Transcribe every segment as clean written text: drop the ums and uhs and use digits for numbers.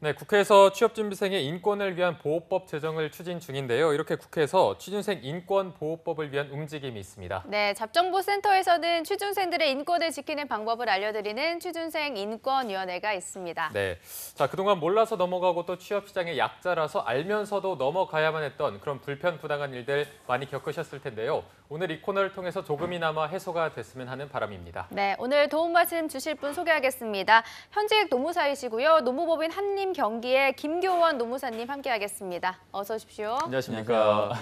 네, 국회에서 취업준비생의 인권을 위한 보호법 제정을 추진 중인데요. 이렇게 국회에서 취준생 인권보호법을 위한 움직임이 있습니다. 네, 잡정보센터에서는 취준생들의 인권을 지키는 방법을 알려드리는 취준생 인권위원회가 있습니다. 네, 자 그동안 몰라서 넘어가고 또 취업시장의 약자라서 알면서도 넘어가야만 했던 그런 불편부당한 일들 많이 겪으셨을 텐데요. 오늘 이 코너를 통해서 조금이나마 해소가 됐으면 하는 바람입니다. 네, 오늘 도움 말씀 주실 분 소개하겠습니다. 현직 노무사이시고요. 노무법인 한림경기의 김교원 노무사님 함께하겠습니다. 어서 오십시오. 안녕하십니까.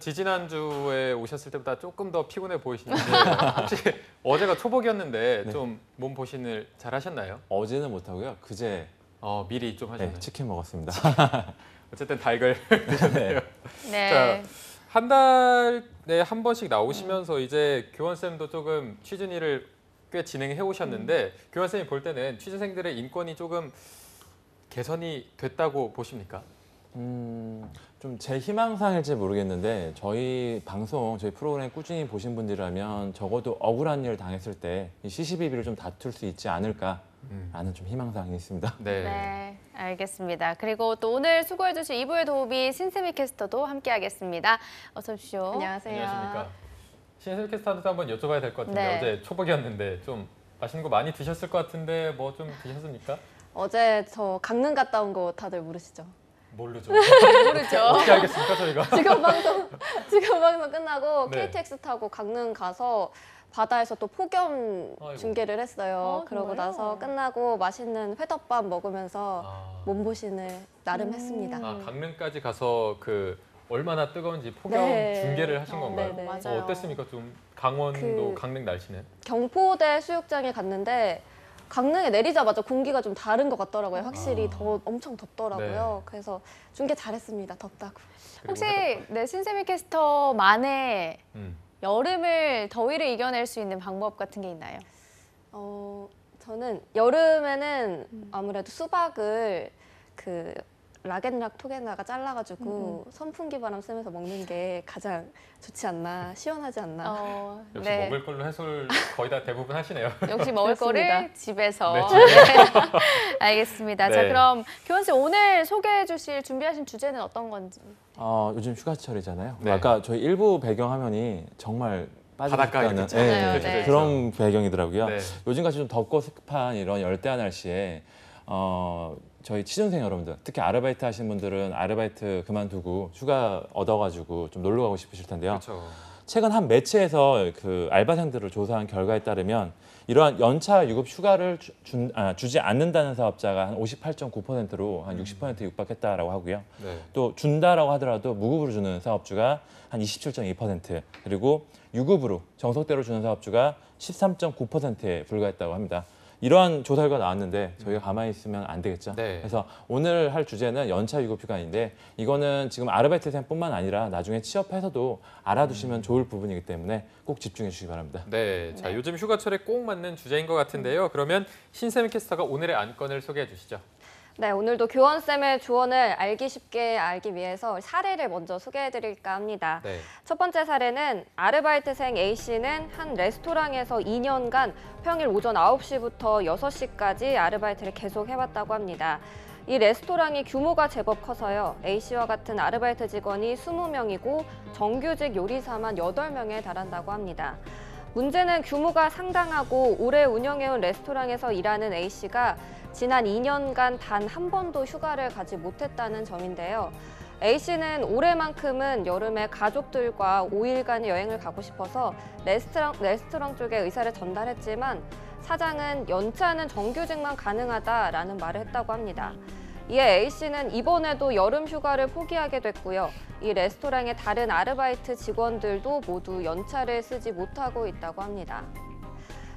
지지난주에 오셨을 때보다 조금 더 피곤해 보이시는데 혹시 어제가 초복이었는데 네. 좀 몸 보신을 잘 하셨나요? 어제는 못하고요. 그제 미리 좀 하셨나요? 치킨 먹었습니다. 어쨌든 닭을 드셨네요. 네. 자, 한 달에 한 번씩 나오시면서 이제 교원쌤도 조금 취준 일을 꽤 진행해 오셨는데 교원쌤이 볼 때는 취준생들의 인권이 조금 개선이 됐다고 보십니까? 좀 제 희망사항일지 모르겠는데 저희 프로그램 꾸준히 보신 분들이라면 적어도 억울한 일을 당했을 때 이 시시비비를 좀 다툴 수 있지 않을까라는 좀 희망사항이 있습니다. 네, 알겠습니다. 그리고 또 오늘 수고해주실 2부의 도우미 신세미 캐스터도 함께하겠습니다. 어서 오십시오. 안녕하세요. 안녕하십니까. 신세미 캐스터한테도 한번 여쭤봐야 될 것 같은데 네. 어제 초복이었는데 좀 맛있는 거 많이 드셨을 것 같은데 뭐 좀 드셨습니까? 어제 저 강릉 갔다 온 거 다들 모르시죠? 모르죠. 모르죠. 어떻게 알겠습니까 저희가? 지금 방송 끝나고 네. KTX 타고 강릉 가서 바다에서 또 폭염 아이고. 중계를 했어요. 그러고 정말요? 나서 끝나고 맛있는 회덮밥 먹으면서 아, 몸보신을 나름 했습니다. 강릉까지 가서 그 얼마나 뜨거운지 폭염 네. 중계를 하신 건가요? 네, 네. 맞아요. 어땠습니까? 좀 강원도 강릉 날씨는? 경포대 수욕장에 갔는데 강릉에 내리자마자 공기가 좀 다른 것 같더라고요. 확실히 더 엄청 덥더라고요. 네. 그래서 중계 잘했습니다. 덥다고. 그리고 혹시 해도- 네, 신세미 캐스터만의 음. 여름을 더위를 이겨낼 수 있는 방법 같은 게 있나요? 저는 여름에는 아무래도 수박을 그 락앤락 톡에다가 잘라가지고 선풍기 바람 쐬면서 먹는 게 가장 좋지 않나, 시원하지 않나. 역시 네. 먹을 걸로 해소를 거의 다 대부분 하시네요. 역시 먹을 거를 그렇습니다. 집에서. 네, 네. 알겠습니다. 자, 네. 그럼 교원쌤 오늘 소개해 주실 준비하신 주제는 어떤 건지. 요즘 휴가철이잖아요. 네. 아까 저희 일부 배경화면이 정말 바닷가에 빠지는 그쵸? 네, 네. 그런 배경이더라고요. 네. 요즘같이 좀 덥고 습한 이런 열대야 날씨에 저희 취준생 여러분들, 특히 아르바이트 하시는 분들은 아르바이트 그만두고 휴가 얻어가지고 좀 놀러 가고 싶으실 텐데요. 그렇죠. 최근 한 매체에서 그 알바생들을 조사한 결과에 따르면 이러한 연차 유급 휴가를 주지 않는다는 사업자가 한 58.9%로 한 60%에 육박했다라고 하고요. 네. 또 준다라고 하더라도 무급으로 주는 사업주가 한 27.2%, 그리고 유급으로 정석대로 주는 사업주가 13.9%에 불과했다고 합니다. 이러한 조사 결과가 나왔는데 저희가 가만히 있으면 안 되겠죠. 네. 그래서 오늘 할 주제는 연차 유급 휴가인데 이거는 지금 아르바이트생뿐만 아니라 나중에 취업해서도 알아두시면 좋을 부분이기 때문에 꼭 집중해 주시기 바랍니다. 네. 자, 요즘 휴가철에 꼭 맞는 주제인 것 같은데요. 그러면 신세미 캐스터가 오늘의 안건을 소개해 주시죠. 네, 오늘도 교원쌤의 조언을 알기 쉽게 알기 위해서 사례를 먼저 소개해드릴까 합니다. 네. 첫 번째 사례는 아르바이트생 A씨는 한 레스토랑에서 2년간 평일 오전 9시부터 6시까지 아르바이트를 계속 해왔다고 합니다. 이 레스토랑이 규모가 제법 커서요. A씨와 같은 아르바이트 직원이 20명이고 정규직 요리사만 8명에 달한다고 합니다. 문제는 규모가 상당하고 오래 운영해온 레스토랑에서 일하는 A씨가 지난 2년간 단 한 번도 휴가를 가지 못했다는 점인데요. A씨는 올해만큼은 여름에 가족들과 5일간 여행을 가고 싶어서 레스토랑 쪽에 의사를 전달했지만 사장은 연차는 정규직만 가능하다라는 말을 했다고 합니다. 이에 A씨는 이번에도 여름 휴가를 포기하게 됐고요. 이 레스토랑의 다른 아르바이트 직원들도 모두 연차를 쓰지 못하고 있다고 합니다.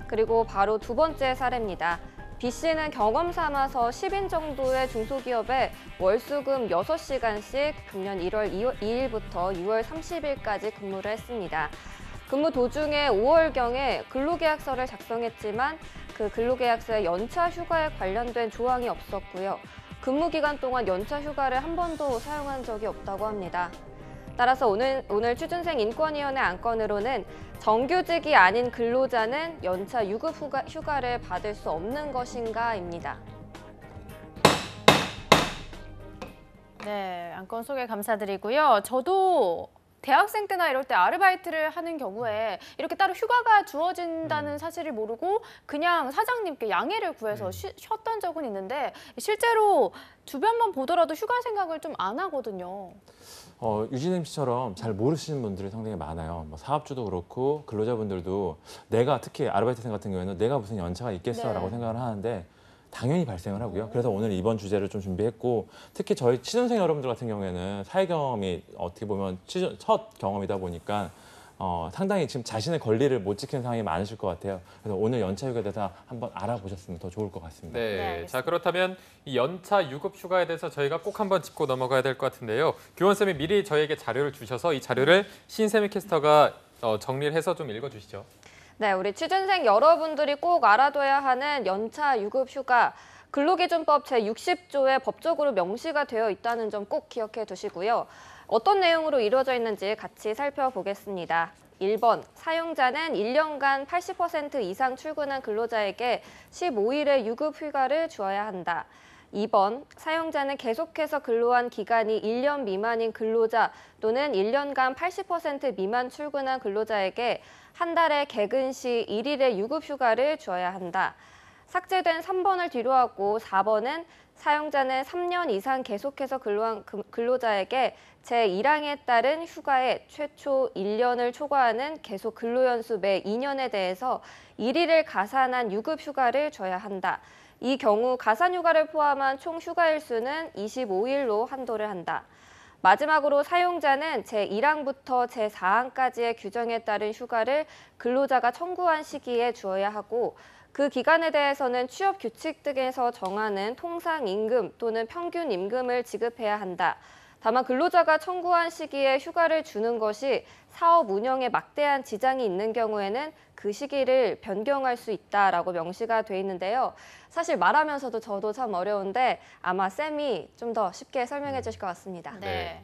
그리고 바로 두 번째 사례입니다. B씨는 경험 삼아서 10인 정도의 중소기업에 월수금 6시간씩 금년 1월 2일부터 6월 30일까지 근무를 했습니다. 근무 도중에 5월경에 근로계약서를 작성했지만 그 근로계약서에 연차 휴가에 관련된 조항이 없었고요. 근무 기간 동안 연차 휴가를 한 번도 사용한 적이 없다고 합니다. 따라서 오늘 취준생 인권위원회 안건으로는 정규직이 아닌 근로자는 연차 유급 휴가를 받을 수 없는 것인가입니다. 네, 안건 소개 감사드리고요. 저도 대학생 때나 이럴 때 아르바이트를 하는 경우에 이렇게 따로 휴가가 주어진다는 사실을 모르고 그냥 사장님께 양해를 구해서 쉬었던 적은 있는데 실제로 주변만 보더라도 휴가 생각을 좀 안 하거든요. 유진님 씨처럼 잘 모르시는 분들이 상당히 많아요. 뭐 사업주도 그렇고 근로자분들도 내가 특히 아르바이트생 같은 경우에는 내가 무슨 연차가 있겠어라고 네. 생각을 하는데 당연히 발생을 하고요. 그래서 오늘 이번 주제를 좀 준비했고 특히 저희 취준생 여러분들 같은 경우에는 사회 경험이 어떻게 보면 첫 경험이다 보니까 상당히 지금 자신의 권리를 못 지키는 상황이 많으실 것 같아요. 그래서 오늘 연차휴가에 대해서 한번 알아보셨으면 더 좋을 것 같습니다. 네, 알겠습니다. 자 그렇다면 이 연차 유급 휴가에 대해서 저희가 꼭 한번 짚고 넘어가야 될 것 같은데요. 교원쌤이 미리 저희에게 자료를 주셔서 이 자료를 신세미 캐스터가 정리를 해서 좀 읽어주시죠. 네, 우리 취준생 여러분들이 꼭 알아둬야 하는 연차 유급 휴가 근로기준법 제60조에 법적으로 명시가 되어 있다는 점 꼭 기억해 두시고요. 어떤 내용으로 이루어져 있는지 같이 살펴보겠습니다. 1번, 사용자는 1년간 80% 이상 출근한 근로자에게 15일의 유급 휴가를 주어야 한다. 2번, 사용자는 계속해서 근로한 기간이 1년 미만인 근로자 또는 1년간 80% 미만 출근한 근로자에게 한 달에 개근 시 1일의 유급 휴가를 주어야 한다. 삭제된 3번을 뒤로하고 4번은 사용자는 3년 이상 계속해서 근로한 근로자에게 제1항에 따른 휴가에 최초 1년을 초과하는 계속 근로연수 매 2년에 대해서 1일을 가산한 유급 휴가를 줘야 한다. 이 경우 가산휴가를 포함한 총 휴가일수는 25일로 한도를 한다. 마지막으로 사용자는 제1항부터 제4항까지의 규정에 따른 휴가를 근로자가 청구한 시기에 주어야 하고 그 기간에 대해서는 취업규칙 등에서 정하는 통상임금 또는 평균임금을 지급해야 한다. 다만 근로자가 청구한 시기에 휴가를 주는 것이 사업 운영에 막대한 지장이 있는 경우에는 그 시기를 변경할 수 있다라고 명시가 돼 있는데요. 사실 말하면서도 저도 참 어려운데 아마 쌤이 좀 더 쉽게 설명해 주실 것 같습니다. 네.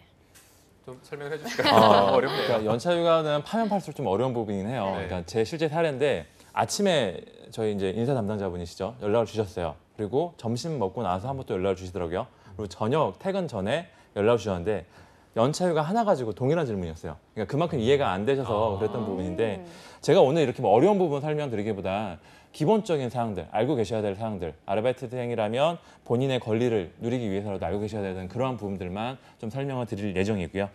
좀 설명을 해주실까요? 어렵네요. 그러니까 연차휴가는 파면 팔수록 좀 어려운 부분이긴 해요. 네. 그러니까 제 실제 사례인데 아침에 저희 이제 인사 담당자분이시죠. 연락을 주셨어요. 그리고 점심 먹고 나서 한 번 또 연락을 주시더라고요. 그리고 저녁 퇴근 전에 연락을 주셨는데 연차휴가 하나 가지고 동일한 질문이었어요. 그러니까 그만큼 이해가 안 되셔서 그랬던 부분인데 제가 오늘 이렇게 뭐 어려운 부분 설명드리기보다 기본적인 사항들, 알고 계셔야 될 사항들, 아르바이트생이라면 본인의 권리를 누리기 위해서라도 알고 계셔야 되는 그러한 부분들만 좀 설명을 드릴 예정이고요.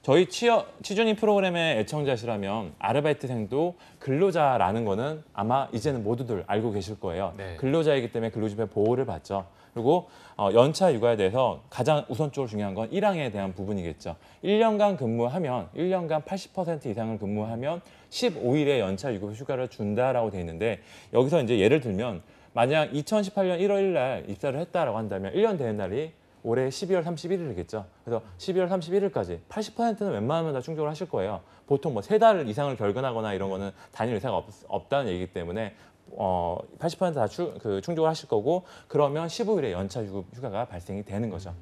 저희 취준인 프로그램의 애청자시라면 아르바이트생도 근로자라는 거는 아마 이제는 모두들 알고 계실 거예요. 네. 근로자이기 때문에 근로집의 보호를 받죠. 그리고 연차 육아에 대해서 가장 우선적으로 중요한 건 1항에 대한 부분이겠죠. 1년간 근무하면 1년간 80% 이상을 근무하면 15일의 연차 유급 휴가를 준다라고 돼 있는데 여기서 이제 예를 들면 만약 2018년 1월 1일 날 입사를 했다라고 한다면 1년 되는 날이 올해 12월 31일이겠죠. 그래서 12월 31일까지 80%는 웬만하면 다 충족을 하실 거예요. 보통 뭐 3달 이상을 결근하거나 이런 거는 단일 의사가 없다는 얘기이기 때문에 80%다 충족을 하실 거고 그러면 15일의 연차 유급 휴가가 발생이 되는 거죠.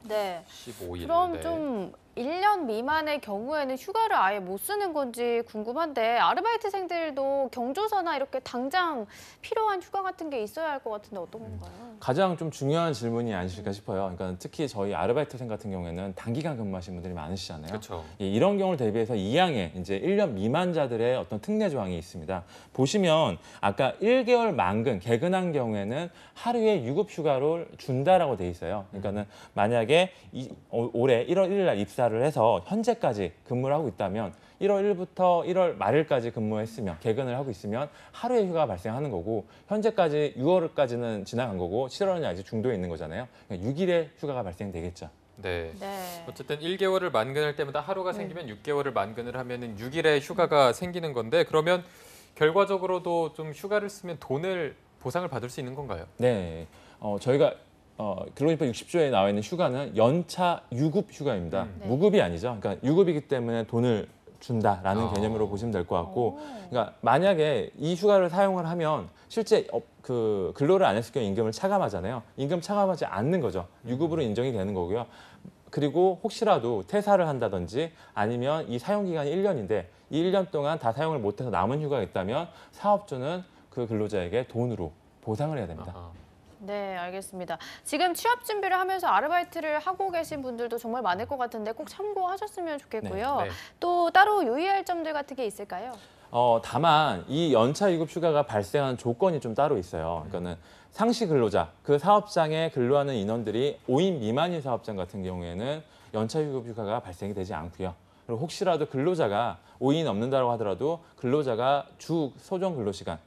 네. 15일. 그럼 네. 좀 1년 미만의 경우에는 휴가를 아예 못 쓰는 건지 궁금한데 아르바이트생들도 경조사나 이렇게 당장 필요한 휴가 같은 게 있어야 할 것 같은데 어떤 건가요? 가장 좀 중요한 질문이 아니실까 싶어요. 그러니까 특히 저희 아르바이트생 같은 경우에는 단기간 근무하신 분들이 많으시잖아요. 그렇죠. 예, 이런 경우를 대비해서 2항에 이제 1년 미만자들의 어떤 특례 조항이 있습니다. 보시면 아까 1개월 만근 개근한 경우에는 하루에 유급 휴가를 준다라고 돼 있어요. 그러니까는 만약에 올해 1월 1일 날 입사를 해서 현재까지 근무를 하고 있다면 1월 1일부터 1월 말일까지 근무했으면 개근을 하고 있으면 하루의 휴가가 발생하는 거고 현재까지 6월까지는 지나간 거고 7월은 아직 중도에 있는 거잖아요. 그러니까 6일의 휴가가 발생되겠죠. 네. 네. 어쨌든 1개월을 만근할 때마다 하루가 생기면 6개월을 만근을 하면은 6일의 휴가가 생기는 건데 그러면 결과적으로도 좀 휴가를 쓰면 돈을 보상을 받을 수 있는 건가요? 네, 저희가 근로기준법 60조에 나와 있는 휴가는 연차 유급 휴가입니다. 네. 무급이 아니죠. 그러니까 유급이기 때문에 돈을 준다라는 개념으로 보시면 될 것 같고, 그러니까 만약에 이 휴가를 사용을 하면 실제 그 근로를 안 했을 경우 임금을 차감하잖아요. 임금 차감하지 않는 거죠. 유급으로 인정이 되는 거고요. 그리고 혹시라도 퇴사를 한다든지 아니면 이 사용 기간이 1년인데 이 1년 동안 다 사용을 못해서 남은 휴가가 있다면 사업주는 그 근로자에게 돈으로 보상을 해야 됩니다. 아하. 네, 알겠습니다. 지금 취업 준비를 하면서 아르바이트를 하고 계신 분들도 정말 많을 것 같은데 꼭 참고하셨으면 좋겠고요. 네. 또 따로 유의할 점들 같은 게 있을까요? 다만 이 연차 유급 휴가가 발생하는 조건이 좀 따로 있어요. 그러니까는 상시 근로자, 그 사업장에 근로하는 인원들이 5인 미만인 사업장 같은 경우에는 연차 유급 휴가가 발생이 되지 않고요. 그리고 혹시라도 근로자가 5인 넘는다고 하더라도 근로자가 주 소정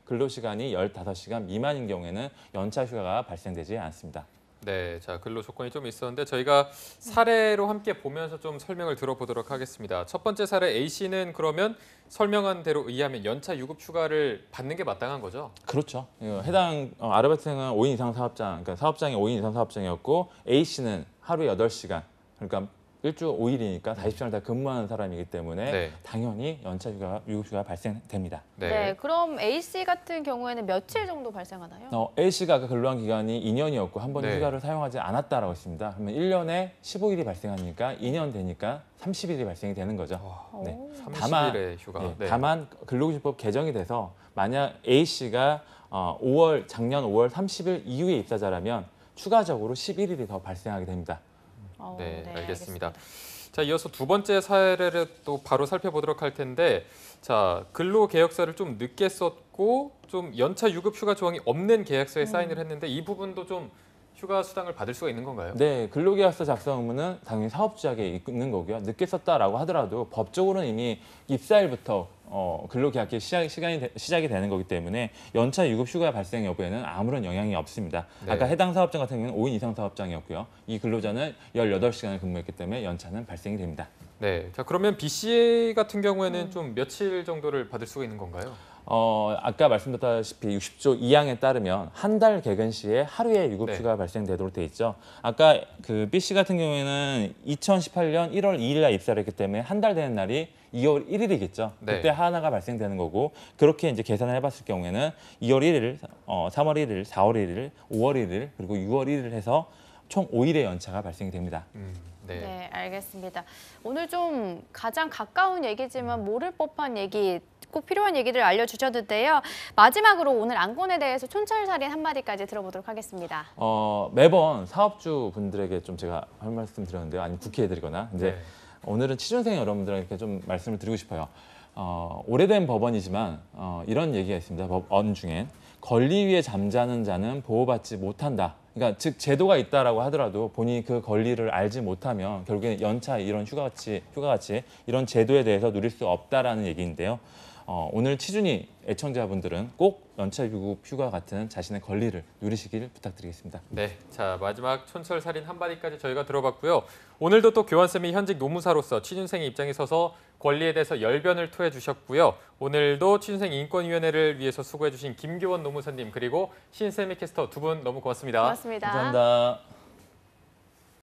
근로시간이 15시간 미만인 경우에는 연차 휴가가 발생되지 않습니다. 네, 자 근로 조건이 좀 있었는데 저희가 사례로 함께 보면서 좀 설명을 들어보도록 하겠습니다. 첫 번째 사례 A 씨는 그러면 설명한 대로 의하면 연차 유급 휴가를 받는 게 마땅한 거죠? 그렇죠. 해당 아르바이트생은 5인 이상 사업장, 그러니까 사업장이 5인 이상 사업장이었고 A 씨는 하루에 8시간, 그러니까 일주 5일이니까 40시간을 다 근무하는 사람이기 때문에 네. 당연히 연차 휴가, 유급 휴가가 발생됩니다. 네. 그럼 A 씨 같은 경우에는 며칠 정도 발생하나요? A 씨가 아까 근로한 기간이 2년이었고 한 번도 네. 휴가를 사용하지 않았다라고 했습니다. 그러면 1년에 15일이 발생하니까 2년 되니까 30일이 발생이 되는 거죠. 네. 오. 30일의 휴가. 예, 네. 다만 근로기준법 개정이 돼서 만약 A 씨가 작년 5월 30일 이후에 입사자라면 추가적으로 11일이 더 발생하게 됩니다. 네, 알겠습니다. 자, 이어서 두 번째 사례를 또 바로 살펴보도록 할 텐데, 자 근로계약서를 좀 늦게 썼고 좀 연차 유급 휴가 조항이 없는 계약서에 사인을 했는데 이 부분도 좀 휴가 수당을 받을 수가 있는 건가요? 네, 근로계약서 작성 의무는 당연히 사업주에게 있는 거고요. 늦게 썼다라고 하더라도 법적으로는 이미 입사일부터 근로계약이 시작이 되는 거기 때문에 연차 유급 휴가 발생 여부에는 아무런 영향이 없습니다. 네. 아까 해당 사업장 같은 경우는 5인 이상 사업장이었고요. 이 근로자는 18시간을 근무했기 때문에 연차는 발생이 됩니다. 네, 자 그러면 B 씨 같은 경우에는 좀 며칠 정도를 받을 수가 있는 건가요? 아까 말씀드렸다시피 60조 2항에 따르면 한 달 개근 시에 하루의 유급휴가 네. 발생되도록 돼 있죠. 아까 그 B 씨 같은 경우에는 2018년 1월 2일 날 입사를 했기 때문에 한 달 되는 날이 2월 1일이겠죠. 네. 그때 하나가 발생되는 거고 그렇게 이제 계산을 해봤을 경우에는 2월 1일, 3월 1일, 4월 1일, 5월 1일 그리고 6월 1일 해서 총 5일의 연차가 발생이 됩니다. 네. 네, 알겠습니다. 오늘 좀 가장 가까운 얘기지만 모를 법한 얘기, 꼭 필요한 얘기를 알려주셨는데요. 마지막으로 오늘 안건에 대해서 촌철살인 한마디까지 들어보도록 하겠습니다. 매번 사업주 분들에게 좀 제가 할 말씀 드렸는데요. 아니면 국회에 드리거나 이제 네. 오늘은 취준생 여러분들에게 좀 말씀을 드리고 싶어요. 오래된 법원이지만 이런 얘기가 있습니다. 법원 중엔 권리 위에 잠자는 자는 보호받지 못한다. 그러니까 즉 제도가 있다라고 하더라도 본인이 그 권리를 알지 못하면 결국에는 연차 이런 휴가같이 이런 제도에 대해서 누릴 수 없다라는 얘기인데요. 오늘 취준이 애청자분들은 꼭 연차 유급 휴가 같은 자신의 권리를 누리시길 부탁드리겠습니다. 네, 자 마지막 촌철살인 한마디까지 저희가 들어봤고요. 오늘도 또 교환쌤이 현직 노무사로서 취준생의 입장에 서서 권리에 대해서 열변을 토해 주셨고요. 오늘도 취준생 인권위원회를 위해서 수고해 주신 김교원 노무사님 그리고 신세미 캐스터 두 분 너무 고맙습니다. 고맙습니다. 감사합니다.